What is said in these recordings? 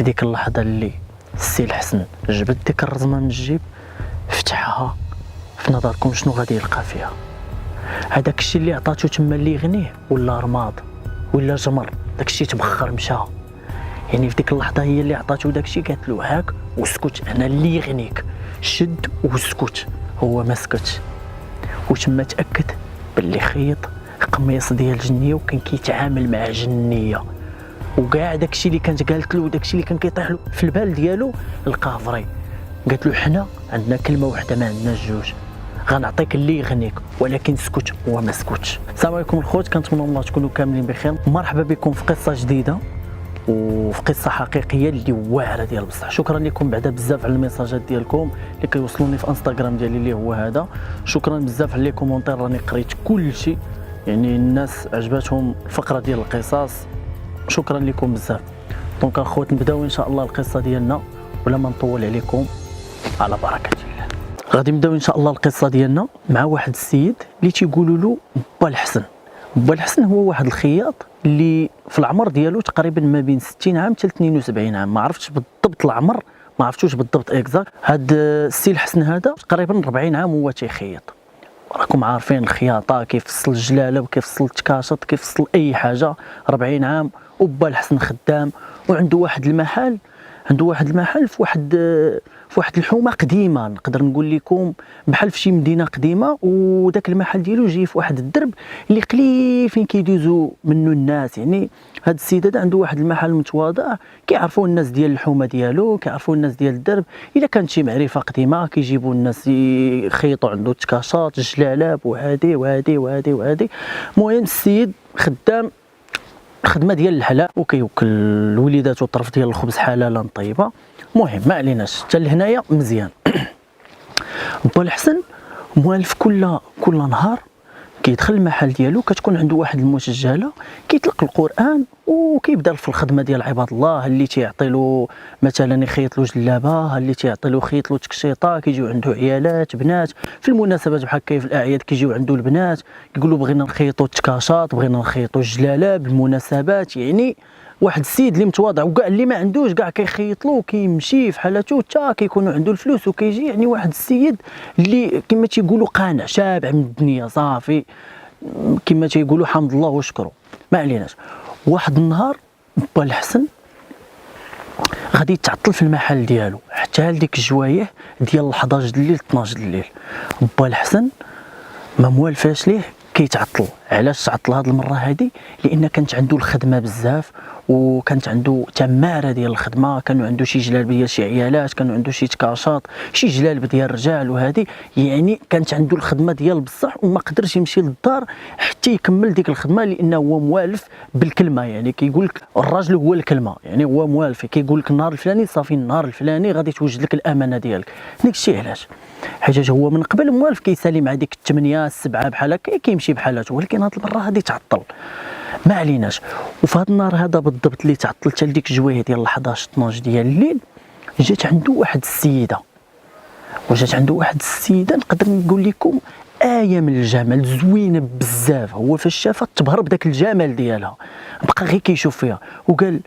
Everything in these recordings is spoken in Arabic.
في ديك اللحظه اللي السي الحسن جبد ديك الرزمه من الجيب فتحها، في نظركم شنو غادي يلقى فيها؟ هذاك الشيء اللي عطاتو تما اللي يغنيه ولا رماد ولا جمر، داك الشيء تبخر مشى. يعني في ديك اللحظه هي اللي عطاتو داك الشيء، قالت له هاك واسكت، انا اللي يغنيك، شد واسكت. هو ما سكتش، وتما تاكد باللي خيط قميص ديال جنيه وكان كيتعامل مع جنيه، وكاع داكشي اللي كانت قالت له وداكشي اللي كان كيطيح له في البال ديالو لقاه فري. قالت له حنا عندنا كلمه واحده ما عندناش جوج، غنعطيك اللي يغنيك ولكن سكت. هو ما سكتش. السلام عليكم الخوت، كنتمنى الله تكونوا كاملين بخير. مرحبا بكم في قصه جديده وفي قصه حقيقيه اللي واعره ديال بصح. شكرا لكم بعدا بزاف على الميساجات ديالكم اللي كيوصلوني في انستغرام ديالي اللي هو هذا. شكرا بزاف على لي كومونتير، راني قريت كل شيء، يعني الناس عجباتهم الفقره ديال القصص، شكرا لكم بزاف. دونك الخوت نبداو ان شاء الله القصه ديالنا ولا ما نطول عليكم، على بركه الله. غادي نبداو ان شاء الله القصه ديالنا مع واحد السيد اللي تيقولوا له با الحسن. با الحسن هو واحد الخياط اللي في العمر ديالو تقريبا ما بين 60 عام حتى 72 عام، ما عرفتش بالضبط العمر، ما عرفتوش بالضبط اكزاكت. هاد السي الحسن هذا تقريبا 40 عام هو تيخيط. راكم عارفين الخياطه كيفصل الجلاله وكيفصل التكاشط كيفصل اي حاجه. 40 عام وبا الحسن خدام، وعنده واحد المحل، في واحد الحومه قديمه، نقدر نقول لكم بحال في شي مدينه قديمه، وداك المحل ديالو جاي في واحد الدرب اللي قليل فين كيدوزوا منه الناس. يعني هاد السيد هذا عنده واحد المحل متواضع، كيعرفوا الناس ديال الحومه ديالو، كيعرفوا الناس ديال الدرب. الا كانت شي معرفه قديمه كيجيبوا الناس يخيطوا عنده التكاشات الجلالاب وهادي وهادي وهادي وهادي. المهم السيد خدام الخدمه ديال الحلاء وكيوكل وليداتو طرف ديال الخبز حلالا طيبه. المهم ما عليناش حتى لهنايا مزيان. با الحسن موالف كل نهار كيدخل المحل ديالو، كتكون عنده واحد المسجله كيطلق القران وكيبدا في الخدمه ديال عباد الله اللي تيعطي له مثلا يخيط له جلابه، اللي تيعطي له يخيط له تكشيطه، كيجيو عنده عيالات بنات في المناسبات بحال هكا في الاعياد كيجيو عنده البنات كيقولوا بغينا نخيطوا التكاشات، بغينا نخيطوا الجلاله بالمناسبات. يعني واحد السيد اللي متواضع، وكاع اللي ما عندوش كاع كيخيط له وكيمشي في حالته حتى كيكونوا عنده الفلوس وكيجي. يعني واحد السيد اللي كما تيقولوا قانع شابع من الدنيا صافي، كما تيقولوا حمد الله وشكره. ما عليناش. واحد النهار با الحسن غادي يتعطل في المحل ديالو حتى لديك الجوايه ديال 11 الليل 12 الليل. با الحسن ما موالفاش ليه كيتعطل. علاش تعطل هاد المره هادي؟ لان كانت عنده الخدمه بزاف وكانت عنده تماره ديال الخدمه، كانوا عنده شي جلالب ديال شي عيالات، كانوا عنده شي تكاشاط، شي جلالب ديال الرجال وهادي. يعني كانت عنده الخدمه ديال بصح وما قدرش يمشي للدار حتى يكمل ديك الخدمه، لانه هو موالف بالكلمه. يعني كيقول لك الراجل هو الكلمه، يعني هو موالف كيقول لك النهار الفلاني صافي، النهار الفلاني غادي توجد لك الامانه ديالك. داك الشيء علاش؟ حيت هو من قبل موالف كيسالي مع ديك 8 7 بحال هكا كيمشي بحالاته، ولكن هاد المره هادي تعطل. ما عليناش. وفي هذا النهار هذا بالضبط اللي تعطل حتى لديك الجوايه ديال 11 12 ديال الليل، جات عنده واحد السيده نقدر نقول لكم آية من الجمال، زوينه بزاف. هو فاش شافها تبهر بداك الجمال ديالها، بقى غير كيشوف فيها وقال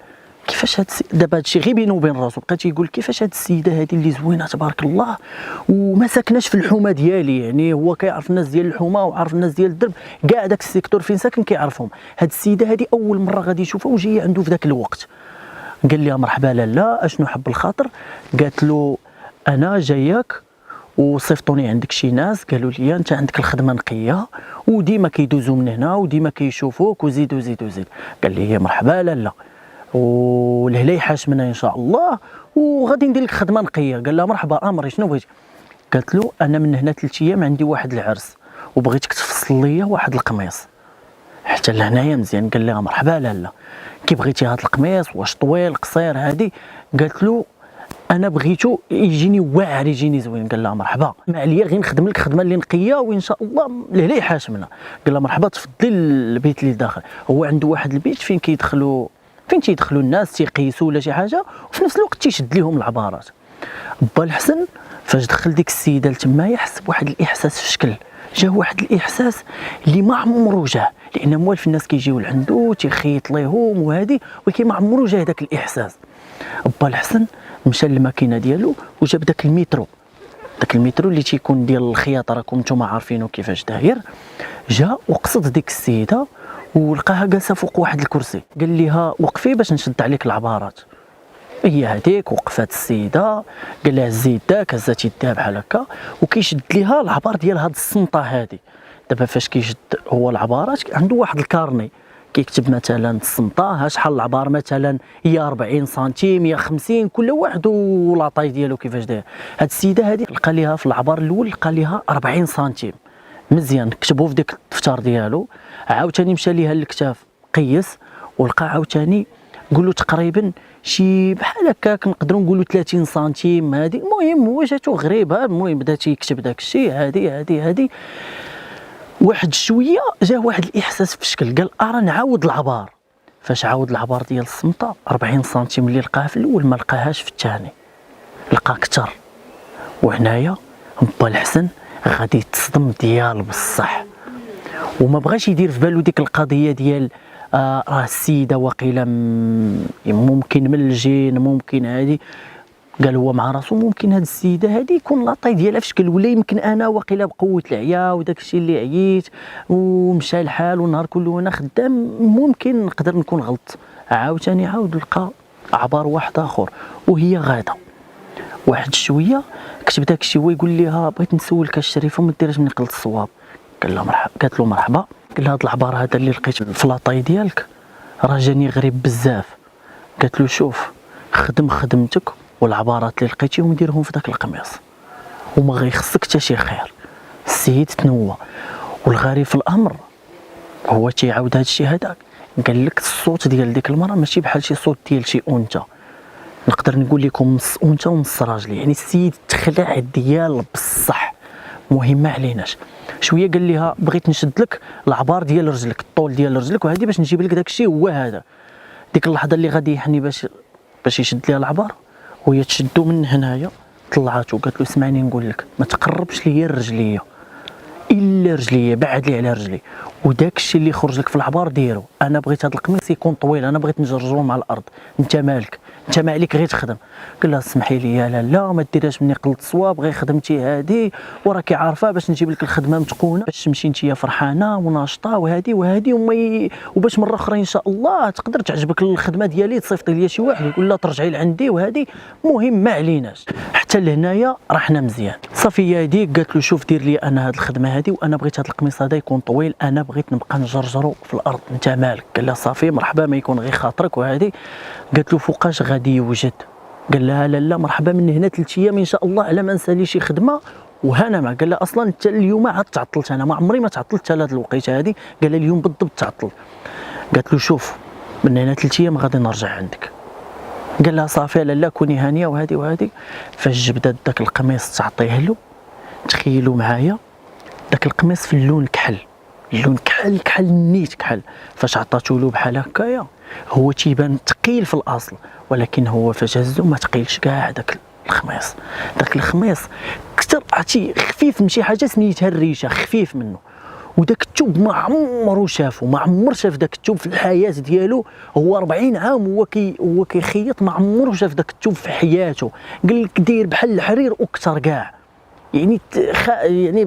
كيفاش هاد دابا هادشي غير بينه وبين راسو، بقى تيقول كيفاش هاد السيده هادي اللي زوينه تبارك الله وما ساكناش في الحومه ديالي. يعني هو كيعرف الناس ديال الحومه وعارف الناس ديال الدرب، كاع داك السيكتور فين ساكن كيعرفهم. هاد السيده هادي اول مره غادي يشوفها وجايه عنده في داك الوقت. قال لها مرحبا لاله، اشنو حب الخاطر؟ قالت له انا جاياك وصيفطوني عندك شي ناس قالوا لي انت عندك الخدمه نقيه وديما كيدوزوا من هنا وديما كيشوفوك وزيد وزيد وزيد. قال لي مرحبا لاله والهلا يحاش منها ان شاء الله وغادي ندير لك خدمه نقيه. قال لها مرحبا امري شنو بغيتي؟ قالت له انا من هنا 3 ايام عندي واحد العرس وبغيتك تفصل لي واحد القميص. حتى لهنايا مزيان. قال لها مرحبا لاله كي بغيتي هذا القميص، واش طويل قصير هادي؟ قالت له انا بغيتو يجيني واعر يجيني زوين. قال لها مرحبا، ما عليا غير نخدم لك خدمه اللي نقيه وان شاء الله الهلا يحاش منها. قال لها مرحبا تفضلي البيت اللي داخل. هو عنده واحد البيت فين تيدخلوا الناس تيقيسوا ولا شي حاجه، وفي نفس الوقت تيشد لهم العبارات. با الحسن فاش دخل ديك السيده لتما يحس بواحد الاحساس في شكل، جا واحد الاحساس اللي ما عمرو جاه، لان موالف الناس كيجيو لعندو تيخيط ليهم وهادي، ولكن ما عمرو جاه داك الاحساس. با الحسن مشى للماكينه ديالو وجاب داك المترو، داك المترو اللي تيكون ديال الخياط، راكم نتوما عارفينه كيفاش داير. جا وقصد ديك السيده ولقاها جالسه فوق واحد الكرسي، قال لها وقفي باش نشد عليك العبارات. هي هذيك وقفات السيده، قال لها هزي يداك، هزات يدها بحال هكا وكيشد ليها العبار ديال هاد الصنطه هادي. دابا فاش كيشد هو العبارات عنده واحد الكارني كيكتب مثلا الصنطه ها شحال العبار، مثلا هي 40 سنتيم يا 50، كل واحد ولاطاي ديالو كيفاش داير. هاد السيده هادي لقى ليها في العبار الاول لقى ليها 40 سنتيم مزيان، كتبوا في ديك الدفتر ديالو. عاوتاني مشى ليها للكتاف قيس ولقى عاوتاني قول تقريبا شي بحال هكاك نقدروا نقولوا 30 سنتيم هادي. المهم هو جاتو غريبه، المهم بدا تيكتب داك الشيء هادي واحد شويه جا واحد الاحساس في الشكل، قال ارا نعاود العبار. فاش عاود العبار ديال الصمته 40 سنتيم اللي لقاها في الاول ما لقاهاش في الثاني، لقى اكثر. وهنايا با الحسن غادي يتصدم ديال بصح، وما بغاش يدير في بالو ديك القضيه ديال راه السيده واقيلا ممكن من الجين ممكن هادي. قال هو مع راسو ممكن هاد السيده هادي يكون لاطاي ديالها في شكل، ولا يمكن انا واقيلا بقوه العيا وداك الشيء اللي عييت ومشى الحال والنهار كله انا خدام، ممكن نقدر نكون غلط. عاوتاني عاود لقى عبار واحد اخر وهي غاده. واحد شويه كتب داك الشيء، هو يقول لها بغيت نسولك الشريفه ما ديرش مني قلت الصواب. قال لها مرحبا، قالت له مرحبا. قال لها هاد العبار هذا اللي لقيت في لاطاي ديالك راه جاني غريب بزاف. قالت له شوف خدم خدمتك والعبارات اللي لقيتيهم ديرهم في داك القميص وما غيخصك حتى شي خير. السيد تنوى، والغريب في الامر هو تيعاود هذا الشيء هذاك، قال لك الصوت ديال ديك المراه ماشي بحال شي صوت ديال شي انثى، نقدر نقول لكم نص انثى ونص راجل، يعني السيد تخلع ديال بصح. مهم ما عليناش. شويه قال لها بغيت نشد لك العبار ديال رجلك، الطول ديال رجلك وهذه باش نجيب لك داك الشيء هو هذا. ديك اللحظه اللي غادي يحني باش يشد ليها العبار وهي تشدو من هنايا طلعاتو، قالت له اسمعني نقول لك ما تقربش ليا الرجليه الا رجليه، بعد لي على رجلي، وداك الشيء اللي خرج لك في العبار ديرو. انا بغيت هذا القميص يكون طويل، انا بغيت نجرجرو مع الارض، انت مالك، انت ما عليك غير تخدم. قال لها اسمحي لي يا لا ما ديرهاش مني قلت صواب، غير خدمتي هذه وراكي عارفه باش نجيب لك الخدمه متقونه باش تمشي انت فرحانه وناشطه وهذه وباش مره اخرى ان شاء الله تقدر تعجبك الخدمه ديالي تصيفطي لي شي واحد يقول لا ترجعي لعندي وهذه. مهم ما عليناش حتى لهنايا رحنا مزيان. صافيه هذيك قالت له شوف دير لي انا هذه الخدمه هذه وانا بغيت هذا القميص هذا يكون طويل، انا بغيت نبقى نجرجرو في الارض، انت مالك. قال لها صافي مرحبا ما يكون غير خاطرك وهذه. قالت له فوقاش غادي يوجد؟ قال لها لا مرحبا من هنا 3 ايام ان شاء الله على ما نسالي شي خدمه وهنا ما. قال لها اصلا انت اليوم عاد تعطلت، انا ما عمري ما تعطلت حتى لهاد الوقيته هذه. قال لها اليوم بالضبط تعطل. قالت له شوف من هنا 3 ايام غادي نرجع عندك. قال لها صافي لا كوني هانيه وهذه. فاش بدات داك القميص تعطيه له، تخيلوا معايا داك القميص في اللون كحل، اللون كحل نيت كحل. فاش عطاتو له بحال هكايا هو تيبان ثقيل في الاصل، ولكن هو فاش هزو ما ثقيلش كاع داك الخميص. داك الخميص كثر عرفتي خفيف من شي حاجه سميتها الريشه، خفيف منه. وداك الثوب ما عمرو شافو، ما عمر شاف داك الثوب في الحياه ديالو. هو 40 عام هو كيخيط، ما عمرو شاف داك الثوب في حياته. قال لك داير بحال الحرير واكثر كاع، يعني يعني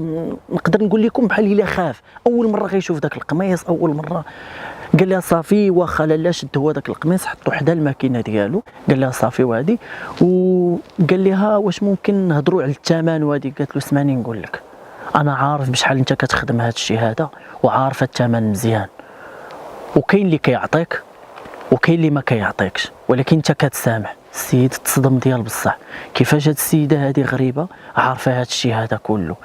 نقدر نقول لكم بحال الا خاف اول مره غيشوف داك القميص اول مره. قال لها صافي واخا لالا شد هو داك القميص حطو حدا الماكينه ديالو. قال لها صافي وهادي، وقال لها واش ممكن نهضروا على الثمن وهادي. قالت له اسمعني نقول لك انا عارف بشحال انت كتخدم هذا الشيء هذا وعارفه الثمن مزيان، وكاين اللي كيعطيك وكاين اللي ما كيعطيكش، ولكن انت كتسامح. السيد تصدم ديال بصح كيفاش هاد السيده هذه غريبه عارفه هاد الشيء هذا كله.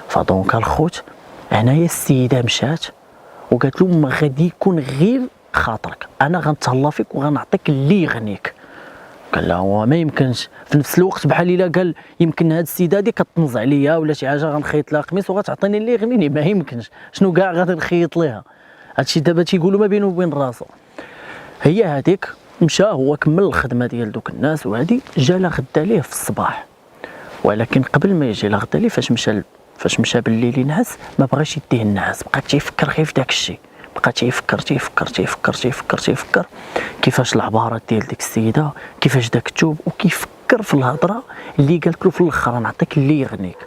فدونك الخوت هنايا السيده مشات وقالت له ما غادي يكون غير خاطرك، انا غنتهلا فيك وغنعطيك اللي يغنيك. قال لها هو ما يمكنش. في نفس الوقت بحال الا قال يمكن هاد السيده هذه كتنز عليا ولا شي حاجه غنخيط لها قميص وغتعطيني اللي يغنيني، ما يمكنش. شنو كاع غادي نخيط ليها؟ هادشي دابا تيقولوا ما بينه وبين راسو. هي هذيك مشى هو كمل الخدمه ديال دوك الناس وهادي. جا لا غدا ليه في الصباح، ولكن قبل ما يجي لا غدا ليه فاش مشى بالليل ينعس ما بغاش يديه النعاس، بقى تيفكر غير في داك الشيء، بقى تيفكر كيفاش العبارات ديال ديك السيده، كيفاش داك الثوب، وكيفكر في الهضره اللي قالت له في الاخر نعطيك اللي يغنيك.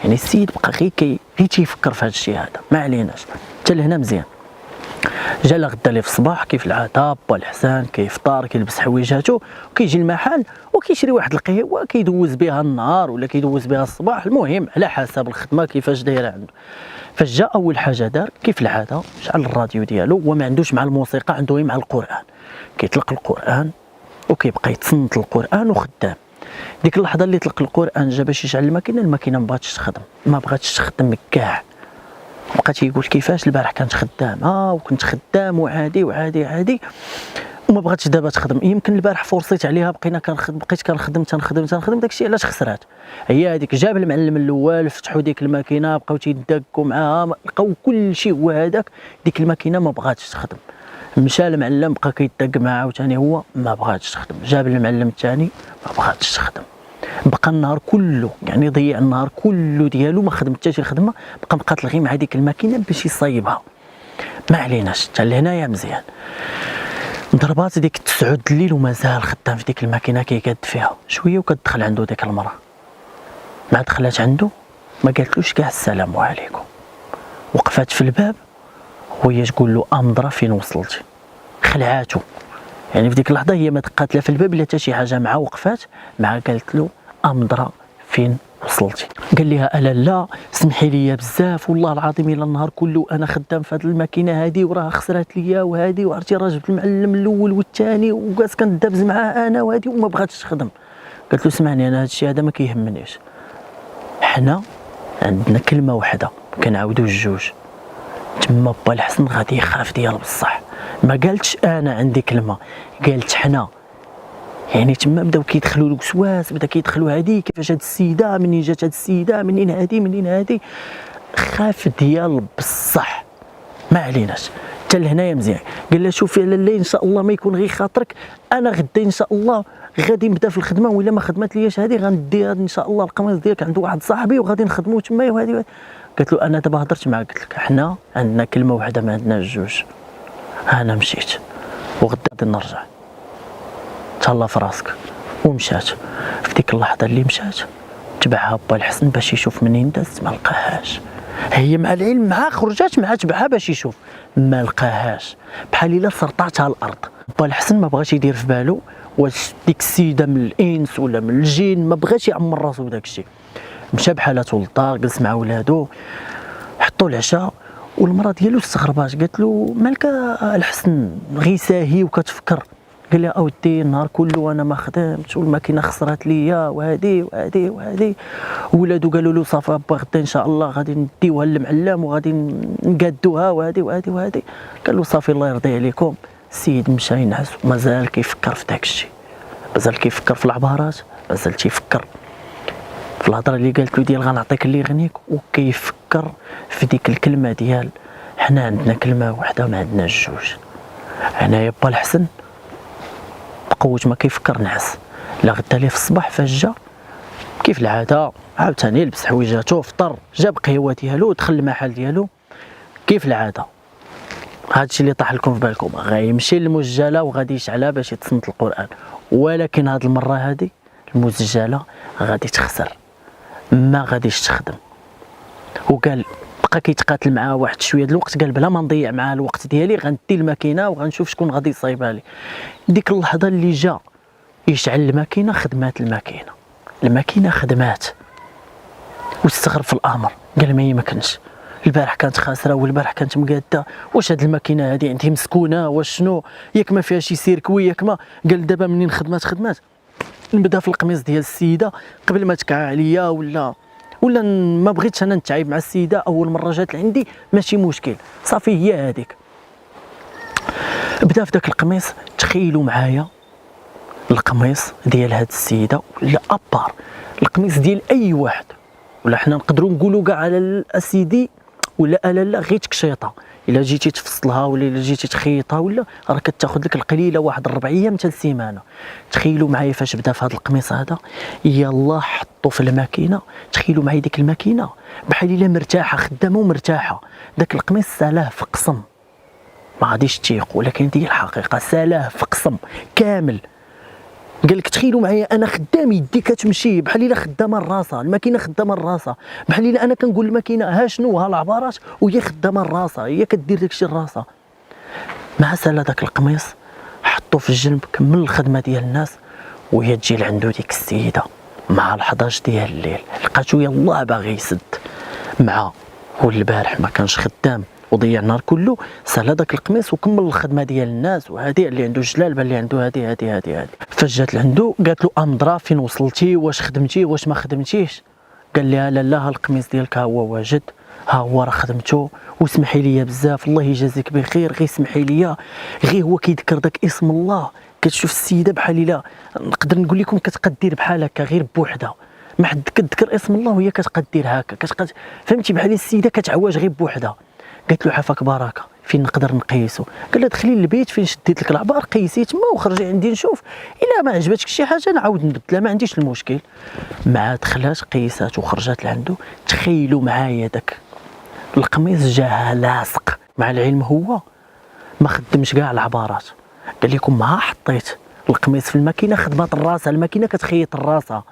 يعني السيد بقى غير تيفكر في هذا الشيء هذا. ما عليناش حتى لهنا مزيان. جا غدا ليه في الصباح كيف العاده با الحسان كيفطر كيلبس حويجاتو وكيجي المحل وكيشري واحد القهوه كيدوز بها النهار ولا كيدوز بها الصباح، المهم على حسب الخدمه كيفاش دايره عنده. فاش جا اول حاجه دار كيف العاده شعل الراديو ديالو، وما عندوش مع الموسيقى، عنده مع القران. كيطلق القران وكيبقى يتصنت القران وخدام. ديك اللحظه اللي طلق القران جا باش يشعل الماكينه ما بغاتش تخدم، ما بغاتش تخدم كاع. بقى تيقول كيفاش البارح كنت خدام وكنت خدام وعادي وما بغاتش دابا تخدم. يمكن البارح فرصيت عليها بقيت كنخدم داكشي علاش خسرات. هي هذيك جاب المعلم الاول فتحوا ديك الماكينه بقاو تيدقوا معاها لقاو كل شيء هو هذاك، ديك الماكينه ما بغاتش تخدم. مشى المعلم بقى كيدق معاه عاوتاني هو ما بغاتش تخدم، جاب المعلم الثاني ما بغاتش تخدم. بقى النهار كله يعني ضيع النهار كله ديالو ما خدم حتى شي خدمه، بقى مقاتل غير مع ديك الماكينه باش يصايبها. ما عليناش حتى لهنايا مزيان. ضربات ديك 9 الليل ومازال خدام في ديك الماكينه كيقاد فيها شويه، وكتدخل عنده ديك المراه. مع دخلات عنده ما قالتلوش كاع السلام عليكم، وقفات في الباب وهي تقول له امضره فين وصلتي. خلعاتو يعني في ديك اللحظه هي ما دقات لا في الباب لا حتى شي حاجه، مع وقفات مع قالت له امضره فين وصلتي. قال لها الا لا سمحي لي بزاف والله العظيم الا النهار كله انا خدام في هذه الماكينه هذه وراها خسرات ليا وهذه، وعرفتي راه جبت المعلم الاول والثاني وجالس كندابز معاه انا وهذه وما بغاتش تخدم. قالت له اسمعني انا هذا الشيء هذا ما كيهمنيش، حنا عندنا كلمه واحده كنعاودوا الجوج. تما با الحسن غادي يخاف ديال بصح، ما قالتش انا عندي كلمه، قالت حنا. يعني تما بداو كيدخلوا الوسواس، بدا كيدخلوا هذه كيفاش هاد السيده، منين جات هاد السيده، منين هذه خاف ديال بصح. ما عليناش حتى لهنايا مزيان. قال لها شوفي على الليل ان شاء الله ما يكون غير خاطرك، انا غدا ان شاء الله غادي نبدا في الخدمه، ولا ما خدمت لياش هذه غنديها ان شاء الله القميص ديالك عند واحد صاحبي وغادي نخدموا تما وهذه. قالت له انا دابا هضرت معاك قلت لك حنا عندنا كلمه واحده ما عندناش جوج. انا مشيت وغدا غادي نرجع، تهلا في راسك. ومشات. في ديك اللحظه اللي مشات تبعها با الحسن باش يشوف منين دازت، ما لقاهاش. هي مع العلم معاه خرجات معاه تبعها باش يشوف، ما لقاهاش، بحال الا سرطاتها الارض. با الحسن ما بغاش يدير في بالو واش ديك السيده من الانس ولا من الجن، ما بغاش يعمر راسو بداك الشيء. مشى بحالته للدار جلس مع ولادو حطوا العشاء، والمراه ديالو استغربات قالت له مالك الحسن غي ساهي وكتفكر؟ قال لها اودي النهار كله وانا ما خدمتش والماكينه خسرات ليا وهذه. ولادو قالوا له صافي با غدا ان شاء الله غادي نديوها للمعلم وغادي نقادوها وهذه. قال له صافي الله يرضي عليكم. السيد مشى ينعس ومازال كيفكر في داك الشيء، مازال كيفكر في العبارات، مازال تيفكر في الهضره اللي قالت له ديال غنعطيك اللي يغنيك، وكيفكر في ديك الكلمه ديال حنا عندنا كلمه واحده ما عندناش جوج. هنايا با الحسن بقوت ما كيفكر نعس. لا غدا ليه في الصباح فاش جا كيف العاده عاوتاني لبس حويجاتو فطر جاب قهوه ديالو دخل المحل ديالو كيف العاده. هادشي اللي طاح لكم في بالكم، غيمشي للمسجله وغادي يشعلها باش يتصنت القران، ولكن هاد المره هادي المسجله غادي تخسر، ما غاديش تخدم. وقال بقى كيتقاتل معاه واحد شويه د الوقت، قال بلا ما نضيع معاه الوقت ديالي غندي الماكينه وغنشوف شكون غادي يصايبها لي. ديك اللحظه اللي جا يشعل الماكينه خدمات الماكينه خدمات، واستغرب في الامر. قال ما يمكنش، البارح كانت خاسره والبارح كانت مقاده، واش هاد الماكينه هادي عندي مسكونه واش شنو، ياك ما فيها شي سيركوي ياك ما. قال دابا منين خدمات نبدا في القميص ديال السيده قبل ما تكع عليا ولا ما بغيتش انا نتعايب مع السيده، اول مره جات لعندي ماشي مشكل صافي هي هذيك. بدا في داك القميص. تخيلوا معايا القميص ديال هاد السيده ولا ابار القميص ديال اي واحد، ولا حنا نقدروا نقولوا كاع على الاسيدي ولا لا غير تكشيطه. الا جيتي تفصلها ولا الا جيتي تخيطها ولا راه كتاخذ لك القليله واحد 4 ايام حتى لسيمانه. تخيلوا معايا فاش بدا في هذا القميص هذا يلا حطوا في الماكينه. تخيلوا معايا ديك الماكينه بحال الا مرتاحه خدامه ومرتاحه. داك القميص سالاه في قسم ما غاديش تيق، ولكن دي الحقيقه. سالاه في قسم كامل. قال لك تخيلوا معايا انا خدام، يدي كتمشي بحال الا خدامه الراسه، الماكينه خدامه الراسه، بحال الا انا كنقول الماكينه ها شنو ها العبارات وهي خدامه الراسه، هي كدير داكشي الراسه. مع سالا داك القميص حطو في الجنب، كمل الخدمه ديال الناس، وهي تجي لعندو ديك السيده مع 11 ديال الليل، لقاتو يلاه باغي يسد مع هو البارح ما كانش خدام وضيع النهار كله. سالا داك القميص وكمل الخدمه ديال الناس، وهادي اللي عنده جلال اللي عنده هادي. فاش جات لعندو قالت له امضرا فين وصلتي، واش خدمتي واش ما خدمتيش؟ قال لها لا ها القميص ديالك ها هو واجد، ها هو راه خدمته، وسمحي لي بزاف الله يجازيك بخير، غير سمحي لي. غير هو كيذكر داك اسم الله، كتشوف السيده بحال الا نقدر نقول لكم كتقدير بحال هكا غير بوحدها، ما حد كتذكر اسم الله وهي كتقدير هكا فهمتي بحال السيده كتعواج غير بوحدها. قالت له عافاك بركه فين نقدر نقيسو؟ قال لها دخلي للبيت فين شديت لك العبار قيسي تما وخرجي عندي نشوف، الا ما عجبتك شي حاجه نعاود نبدلها ما عنديش المشكل. مع دخلات قيسات وخرجات لعندو. تخيلوا معايا داك القميص جاها لاصق، مع العلم هو ما خدمش كاع العبارات. قال لكم ما حطيت القميص في الماكينه خدمات الراس، الماكينه كتخيط الراسه،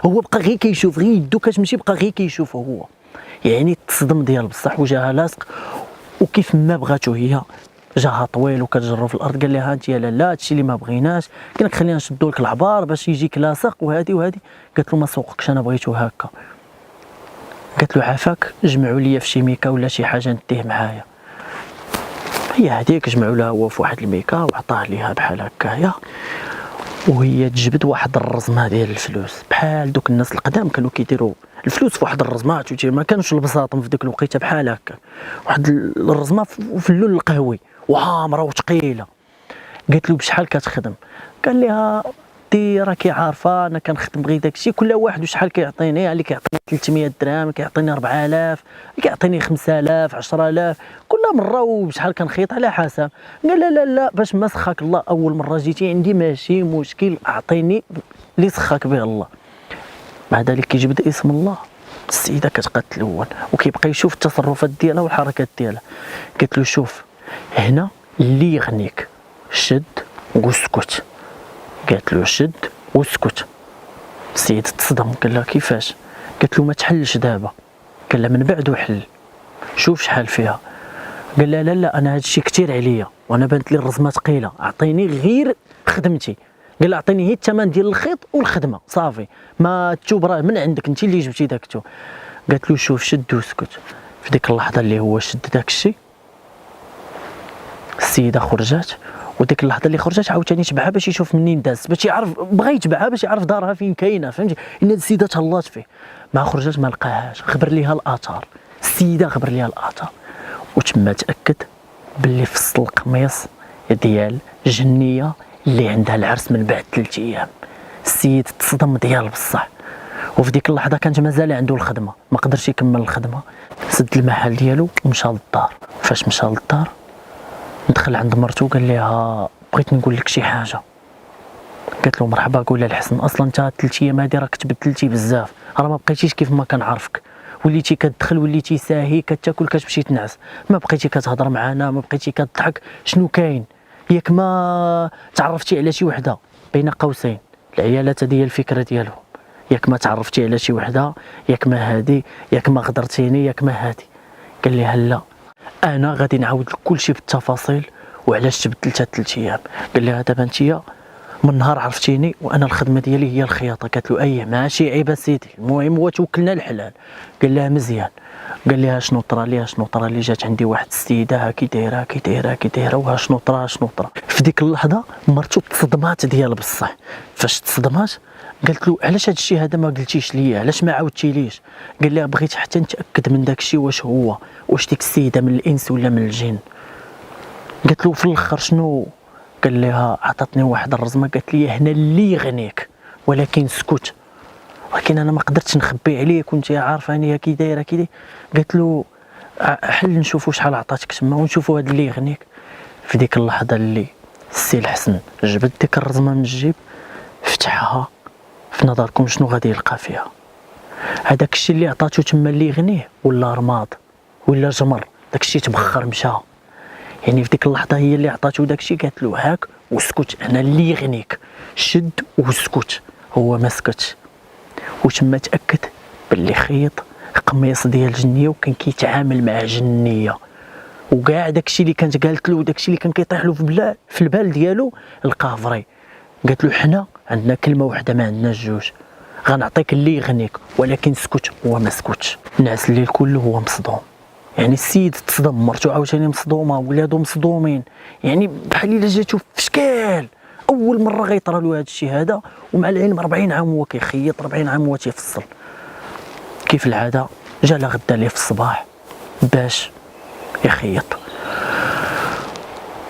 هو بقى غير كيشوف، غير يدو كتمشي بقى غير كيشوف هو. يعني تصدم ديال بصح وجاها لاصق، وكيف ما بغاتو هي جاها طويل وكتجرو في الارض. قال لها انت لا هادشي اللي ما بغيناش، قال لك خلينا نشدو لك العبار باش يجيك لاصق وهادي. قالت له ما سوقكش انا بغيتو هكا. قالت له عافاك جمعوا لي في شي ميكا ولا شي حاجه نديه معايا. هي هذيك جمعوا لها هو في واحد الميكا وعطاه ليها بحال هكايا، وهي تجبد واحد الرزمه ديال الفلوس بحال دوك الناس القدام كانوا كيديروا الفلوس في واحد الرزمات، ما كانوش البساطم في ديك الوقيته بحال هكا، واحد الرزمه في اللون القهوي وعامره وثقيله. قالت له بشحال كتخدم؟ قال لها دي راكي عارفه انا كنخدم غير داكشي، كل واحد وشحال كيعطيني، اللي كيعطيني 300 درهم، اللي كيعطيني 4000، اللي كيعطيني 5000 10000 كل مره، وبشحال كنخيط على حسب. قال لا باش ما سخاك الله، اول مره جيتي عندي ماشي مشكل، اعطيني اللي سخاك به الله. مع ذلك كيجبد اسم الله. السيده كتبقى تلون وكيبقى يشوف التصرفات ديالها والحركات ديالها. قالت له شوف هنا اللي يغنيك شد واسكت. قالت له شد واسكت. السيد تصدم، قال لها كيفاش؟ قالت له ما تحلش دابا. قال لها من بعد وحل شوف شحال فيها. قال لها لا انا هادشي كثير عليا وانا بانت لي الرزمه ثقيله، اعطيني غير خدمتي. قال لها اعطيني هي الثمن ديال الخيط والخدمه صافي، ما التوب راه من عندك انت اللي جبتي داك التوب. قالت له شوف شد واسكت. في ديك اللحظه اللي هو شد داك الشيء السيده خرجات، وديك اللحظه اللي خرجت عاوتاني تبعها باش يشوف منين داز، باش يعرف بغا يتبعها باش يعرف دارها فين كاينه، فهمتي ان السيده تهلات فيه. ما خرجت ما لقاهاش، خبر ليها الاثار، السيده خبر ليها الاثار، وتما تاكد باللي فصل القميص ديال جنيه اللي عندها العرس من بعد 3 ايام. السيد تصدم ديال بصح، وفي ديك اللحظه كانت مازال عنده الخدمه، ما قدرش يكمل الخدمه، سد المحل ديالو ومشى للدار. فاش مشى للدار دخل عند مرتو قال لها بغيت نقول لك شي حاجه. قالت له مرحبا. قول لها الحسن اصلا انت 3 ايام هادي راك تبدلتي بزاف، راه ما بقيتيش كيف ما كنعرفك، وليتي كتدخل وليتي ساهي كتاكل كتمشي تنعس، ما بقيتي كتهضر معنا، ما بقيتي كتضحك. شنو كاين؟ ياك ما تعرفتي على شي وحده بين قوسين العيالات هذه هي الفكره ديالهم، ياك ما تعرفتي على شي وحده، ياك ما هادي، ياك ما غدرتيني، ياك ما هادي. قال لها لا انا غادي نعاود لك كلشي بالتفاصيل وعلاش تبدلتها 3 ايام. قال لها دابا انتيا من نهار عرفتيني وانا الخدمه ديالي هي الخياطه. قالت له ايه ماشي عيب سيدي، المهم هو توكلنا الحلال. قال لها مزيان. قال لها شنو طرا ليها؟ شنو طرا لي جات عندي واحد السيده ها كي دايره وها شنو طرا. في ديك اللحظه مرتو تصدمات ديال بصح. فاش تصدمات قالت له علاش هاد الشيء هذا ما قلتيش ليا، علاش ما عاودتيليش؟ قال لها بغيت حتى نتاكد من داك الشيء واش ديك السيده من الانس ولا من الجن. قالت له في الاخر شنو؟ قال لها عطاتني واحد الرزمه قالت لي هنا اللي يغنيك ولكن سكت، ولكن انا ما قدرتش نخبي عليك وانت عارفاني كي دايره كي. قالت له حل نشوفوا شحال عطاتك تما ونشوفوا هذا اللي يغنيك. في ديك اللحظه اللي السي الحسن جبد ديك الرزمه من الجيب فتحها، في نظركم شنو غادي يلقى فيها؟ هذاك الشيء اللي عطاتو تما اللي يغنيه ولا رماد ولا جمر، داك الشيء تبخر مشى. يعني في ديك اللحظه هي اللي عطاتو داكشي، قالت له هاك واسكت، انا اللي يغنيك، شد واسكت. هو ما سكتش، وتما تاكد باللي خيط قميص ديال الجنيه وكان كيتعامل مع جنيه. وكاع داكشي اللي كانت قالت له وداكشي اللي كان كيطيح له في البال ديالو لقاه فري. قالت له حنا عندنا كلمه واحده ما عندناش جوج، غنعطيك اللي يغنيك ولكن سكت. هو ما سكتش، نعس الليل كله هو مصدوم. يعني السيد تصدم، مرتو عاوتاني مصدومه، ولادو مصدومين، يعني بحال الا جاتو في شكال اول مره غيطرى له هذا الشيء هذا. ومع العلم 40 عام هو كيخيط، 40 عام هو تيفصل. كيف العاده جا لا غدا ليه في الصباح باش يخيط،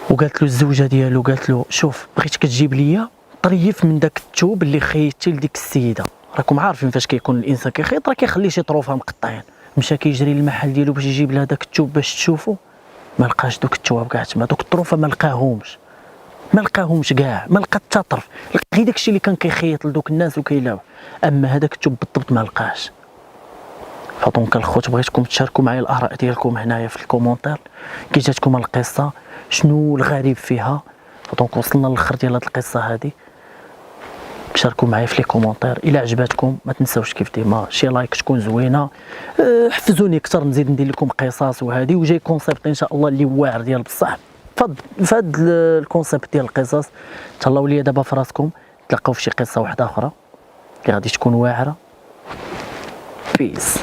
وقالت له الزوجه ديالو، قالت له شوف بغيتك تجيب ليا طريف من داك الثوب اللي خيطتي لديك السيده. راكم عارفين فاش كيكون الانسان كيخيط راه كيخلي شي طروفه مقطعين. مشى كيجري للمحل ديالو باش يجيب لها داك الثوب باش تشوفوا، ما لقاش دوك الثواب كاع تما، دوك الطروفه ما لقاهمش كاع، ما لقى حتى طرف، لقى غير داكشي اللي كان كيخيط لدوك الناس وكيلاو، اما هذاك الثوب بالضبط ما لقاش. فدونك الخوت بغيتكم تشاركوا معايا الاراء ديالكم هنايا في الكومونتير، كي جاتكم القصه، شنو الغريب فيها. فدونك وصلنا للاخر ديال هاد القصه هادي، شاركوا معايا في لي كومونتير. الى عجباتكم ما تنساوش كيف ديما شي لايك تكون زوينه، حفزوني اكثر نزيد ندير لكم قصص وهذه، وجاي كونسيبت ان شاء الله اللي واعر ديال بصح. فهاد الكونسيبت ديال القصص تهلاو ليا دابا في راسكم، تلقاو في شي قصه واحده اخرى اللي غادي تكون واعره. بيس.